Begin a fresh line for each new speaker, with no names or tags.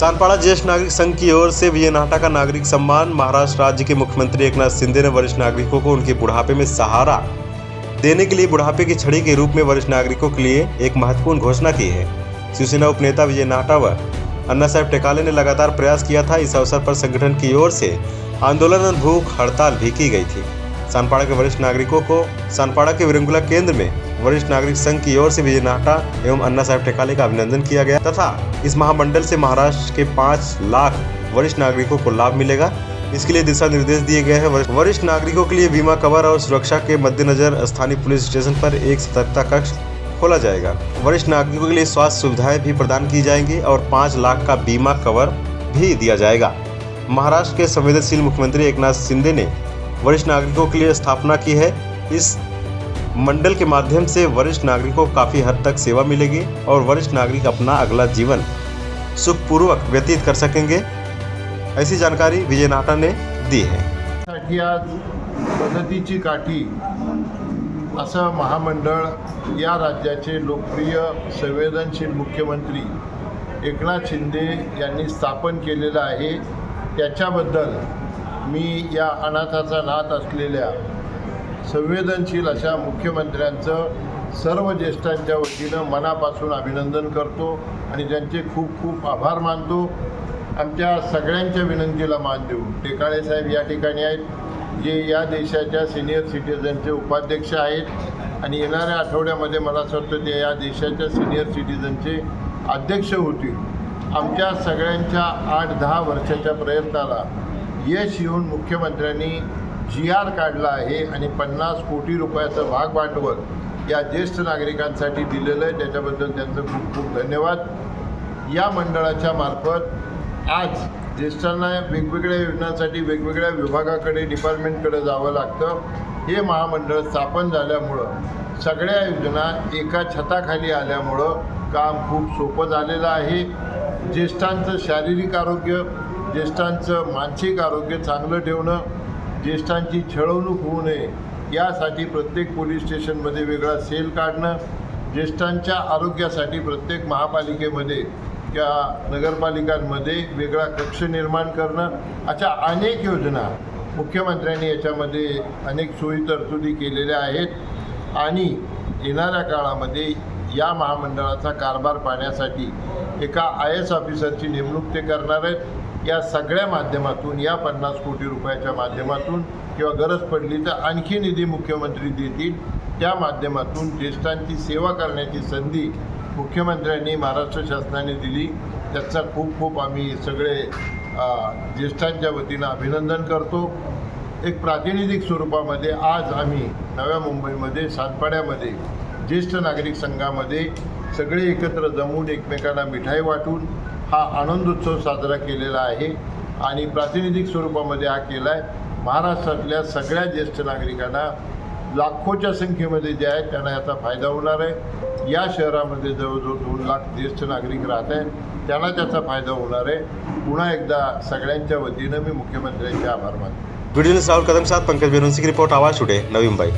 सानपाड़ा ज्येष्ठ नागरिक संघ की ओर से विजय नाहटा का नागरिक सम्मान। महाराष्ट्र राज्य के मुख्यमंत्री एकनाथ शिंदे ने वरिष्ठ नागरिकों को उनके बुढ़ापे में सहारा देने के लिए बुढ़ापे की छड़ी के रूप में वरिष्ठ नागरिकों के लिए एक महत्वपूर्ण घोषणा की है। शिवसेना उपनेता विजय नाहटा व अन्ना साहब टेकाले ने लगातार प्रयास किया था। इस अवसर पर संगठन की ओर से आंदोलन और भूख हड़ताल भी की गई थी। सानपाड़ा के वरिष्ठ नागरिकों को सानपाड़ा के विरंगुला केंद्र में वरिष्ठ नागरिक संघ की ओर से विजय नाहटा एवं अन्ना साहब टेकाले का अभिनंदन किया गया तथा इस महामंडल से महाराष्ट्र के 5 लाख वरिष्ठ नागरिकों को लाभ मिलेगा। इसके लिए दिशा निर्देश दिए गए हैं। वरिष्ठ नागरिकों के लिए बीमा कवर और सुरक्षा के मद्देनजर स्थानीय पुलिस स्टेशन पर एक सतर्कता कक्ष खोला जाएगा। वरिष्ठ नागरिकों के लिए स्वास्थ्य सुविधाएं भी प्रदान की जाएंगी और 5 लाख का बीमा कवर भी दिया जाएगा। महाराष्ट्र के संवेदनशील मुख्यमंत्री एकनाथ शिंदे ने वरिष्ठ नागरिकों के लिए स्थापना की है। इस मंडल के माध्यम से वरिष्ठ नागरिकों को काफी हद तक सेवा मिलेगी और वरिष्ठ नागरिक अपना अगला जीवन सुखपूर्वक व्यतीत कर सकेंगे। ऐसी जानकारी विजय नाहटा ने दी है।
आज मदतीची काठी असं महामंडळ या राज्याचे लोकप्रिय संवेदनशील मुख्यमंत्री एकनाथ शिंदे यांनी स्थापन केलेलं आहे। त्याच्याबद्दल मी या अनाथाचा नाथ असलेल्या संवेदनशील अशा मुख्यमंत्र्यांचं सर्व ज्येष्ठांच्या वतीनं मनापासून अभिनंदन करतो आणि त्यांचे खूप खूप आभार मानतो। आमच्या सगळ्यांच्या विनंतीला मान देऊन टेकाळे साहेब या ठिकाणी आहेत, जे या देशाच्या सिनियर सिटीजनचे उपाध्यक्ष आहेत आणि येणाऱ्या आठवड्यामध्ये मला असं वाटतं ते या देशाच्या सिनियर सिटीजनचे अध्यक्ष होतील। आमच्या सगळ्यांच्या 8-10 वर्षाच्या प्रयत्नाला यश येऊन मुख्यमंत्र्यांनी GR काढला आहे आणि 50 कोटी रुपयाचं भाग भांडवल या ज्येष्ठ नागरिकांसाठी दिलेलं आहे। त्याच्याबद्दल त्यांचं खूप खूप धन्यवाद। या मंडळाच्या मार्फत आज ज्येष्ठांना वेगवेगळ्या योजनांसाठी वेगवेगळ्या विभागाकडे डिपार्टमेंटकडे जावं लागतं। हे महामंडळ स्थापन झाल्यामुळं सगळ्या योजना एका छताखाली आल्यामुळं काम खूप सोपं झालेलं आहे। ज्येष्ठांचं शारीरिक आरोग्य, ज्येष्ठांचं मानसिक आरोग्य चांगलं ठेवणं, ज्येष्ठांची छळवणूक होऊ नये यासाठी प्रत्येक पोलीस स्टेशनमध्ये वेगळा सेल काढणं, ज्येष्ठांच्या आरोग्यासाठी प्रत्येक महापालिकेमध्ये किंवा नगरपालिकांमध्ये वेगळा कक्ष निर्माण करणं, अशा अनेक योजना मुख्यमंत्र्यांनी याच्यामध्ये अनेक सोयी तरतुदी केलेल्या आहेत आणि येणाऱ्या काळामध्ये या महामंडळाचा कारभार पाहण्यासाठी एका IAS ऑफिसरची नेमणूक ते करणार आहेत। या सगळ्या माध्यमातून या 50 कोटी रुपयाच्या माध्यमातून किंवा गरज पडली तर आणखी निधी मुख्यमंत्री देतील, त्या माध्यमातून ज्येष्ठांची सेवा करण्याची संधी मुख्यमंत्र्यांनी महाराष्ट्र शासनाने दिली। त्याचा खूप खूप आम्ही सगळे ज्येष्ठांच्या वतीनं अभिनंदन करतो। एक प्रातिनिधिक स्वरूपामध्ये आज आम्ही नव्या मुंबईमध्ये सानपाड्यामध्ये ज्येष्ठ नागरिक संघामध्ये सगळे एकत्र जमून एकमेकांना मिठाई वाटून हा आनंदोत्सव साजरा केलेला आहे आणि प्रातिनिधिक स्वरूपामध्ये हा केला आहे। महाराष्ट्रातल्या सगळ्या ज्येष्ठ नागरिकांना लाखोच्या संख्येमध्ये जे आहेत त्यांना याचा फायदा होणार आहे। या शहरामध्ये जवळजवळ 2 लाख ज्येष्ठ नागरिक राहत आहेत, त्यांना त्याचा फायदा होणार आहे। पुन्हा एकदा सगळ्यांच्या वतीनं मी मुख्यमंत्र्यांचे आभार मानतो।
वीडियो राहुल कदम साथ पंकज बेनुंसी की रिपोर्ट, आवाज टुडे, नवी मुंबई।